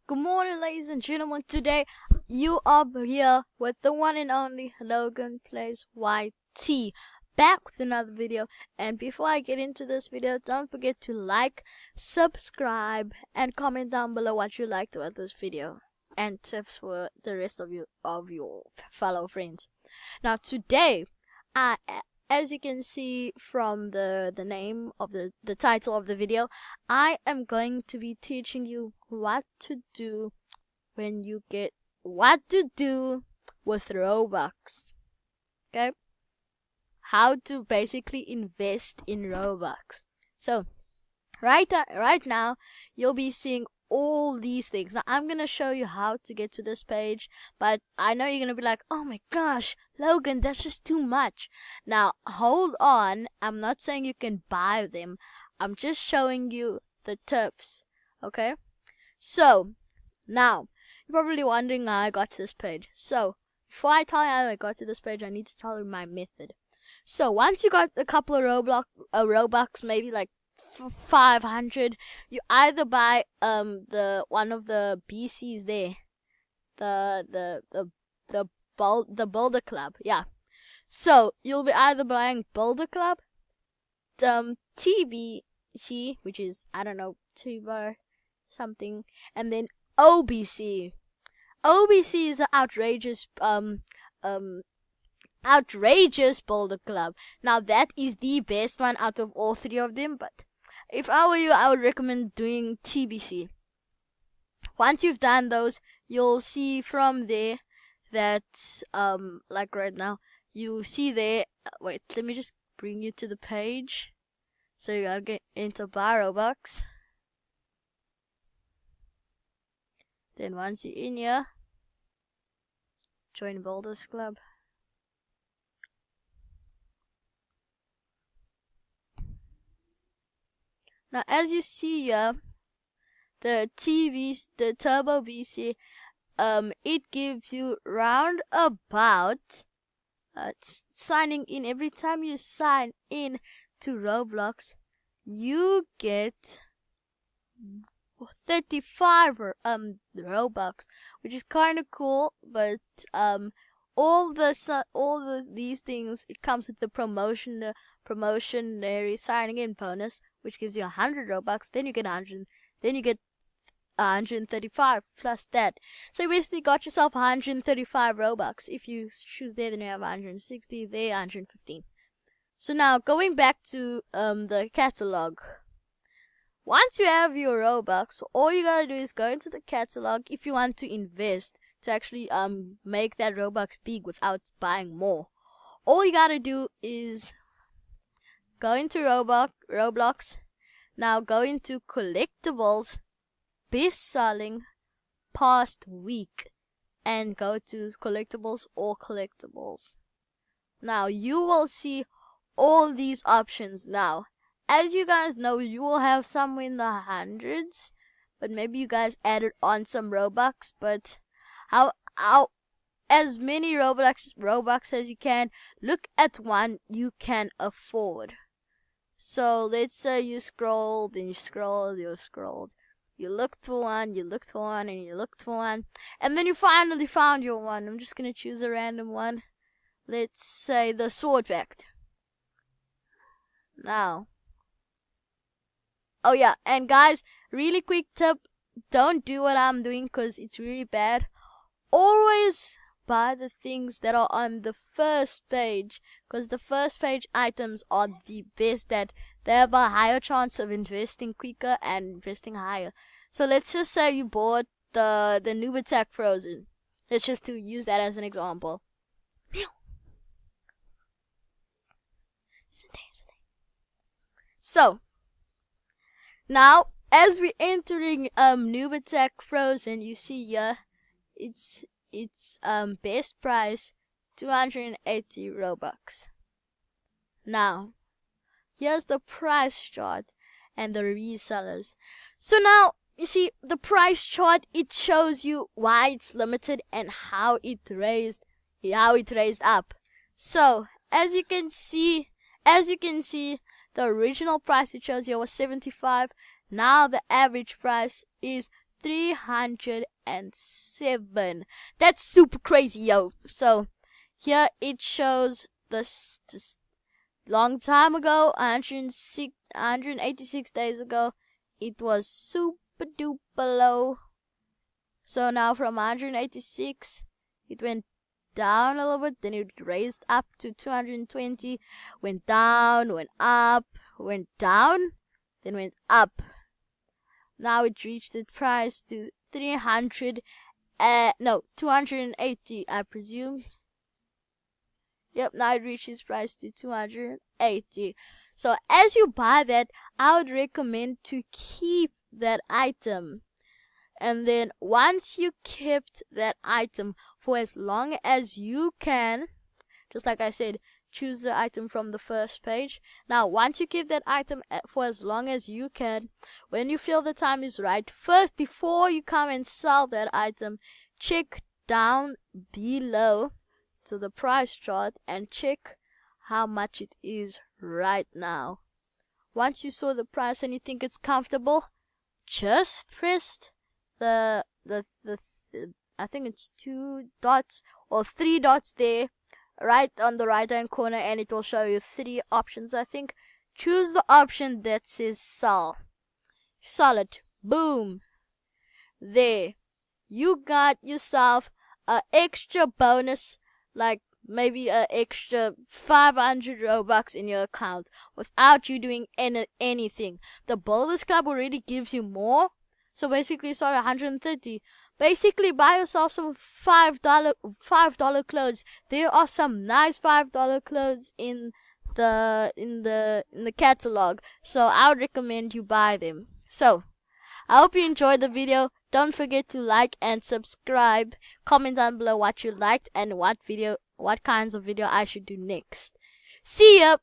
Good morning, ladies and gentlemen. Today, you are here with the one and only Logan Plays YT, back with another video. And before I get into this video, don't forget to like, subscribe, and comment down below what you liked about this video and tips for the rest of your fellow friends. Now, today, as you can see from the name of the title of the video, I am going to be teaching you what to do when you get what to do with Robux. Okay? How to basically invest in Robux. So, right now, you'll be seeing all these things. Now, I'm going to show you how to get to this page, but I know you're going to be like, oh my gosh, Logan, that's just too much. Now, hold on. I'm not saying you can buy them. I'm just showing you the tips, okay? So, now, you're probably wondering how I got to this page. So, before I tell you how I got to this page, I need to tell you my method. So, once you got a couple of Robux, maybe like 500, you either buy the one of the BCs there, the Builder Club, yeah. So you'll be either buying Builder Club, TBC, which is I don't know, Tuber something, and then OBC. OBC is the outrageous Builder Club. Now that is the best one out of all three of them, but if I were you, I would recommend doing TBC. Once you've done those, you'll see from there that, like right now, you see there, wait, let me just bring you to the page. So you gotta get into buy Robux. Then once you're in here, join Builders Club. Now, as you see here, the Turbo BC, it gives you round about, signing in. Every time you sign in to Roblox, you get 35 Robux, which is kind of cool. But these things, it comes with the promotionary signing in bonus, which gives you 100 Robux. Then you get 135 plus that. So you basically got yourself 135 Robux. If you choose there, then you have 160 there, 115. So now going back to the catalog. Once you have your Robux, all you gotta do is go into the catalog if you want to invest to actually make that Robux big without buying more. All you gotta do is go into Roblox. Now go into collectibles, best selling past week, and go to collectibles or collectibles. Now you will see all these options. Now, as you guys know, you will have some in the hundreds, but maybe you guys added on some Robux. But how as many Robux as you can. Look at one you can afford. So let's say you scrolled and you scrolled. You looked for one, and you looked for one, and then you finally found your one. I'm just gonna choose a random one. Let's say the sword pact. Now, oh yeah, and guys, really quick tip: don't do what I'm doing because it's really bad. Always buy the things that are on the first page, because the first page items are the best. That they have a higher chance of investing quicker and investing higher. So let's just say you bought the Noob Attack Frozen. Let's just to use that as an example. So now as we're entering Noob Attack Frozen, you see here it's best price 280 Robux. Now here's the price chart and the resellers. So now you see the price chart, it shows you why it's limited and how it raised up. So as you can see, the original price it shows here was 75. Now the average price is 307. That's super crazy, yo. So here it shows this long time ago, 186 days ago, it was super duper low. So now from 186, it went down a little bit, then it raised up to 220, went down, went up, went down, then went up. Now it reached its price to 280, I presume. Yep, now it reached its price to 280. So as you buy that, I would recommend to keep that item. And then once you kept that item for as long as you can, just like I said, choose the item from the first page. Now, once you keep that item for as long as you can, when you feel the time is right, first, before you come and sell that item, check down below to the price chart and check how much it is right now. Once you saw the price and you think it's comfortable, just press the I think it's 2 dots or 3 dots there, right on the right hand corner, and it will show you 3 options. I think choose the option that says sell. Sell it. Boom. There. You got yourself an extra bonus, like maybe an extra 500 Robux in your account without you doing anything. The Builders Club already gives you more. So basically, sorry, 130. Basically, buy yourself some $5 clothes. There are some nice $5 clothes in the catalog. So I would recommend you buy them. So I hope you enjoyed the video. Don't forget to like and subscribe. Comment down below what you liked and what kinds of video I should do next. See ya.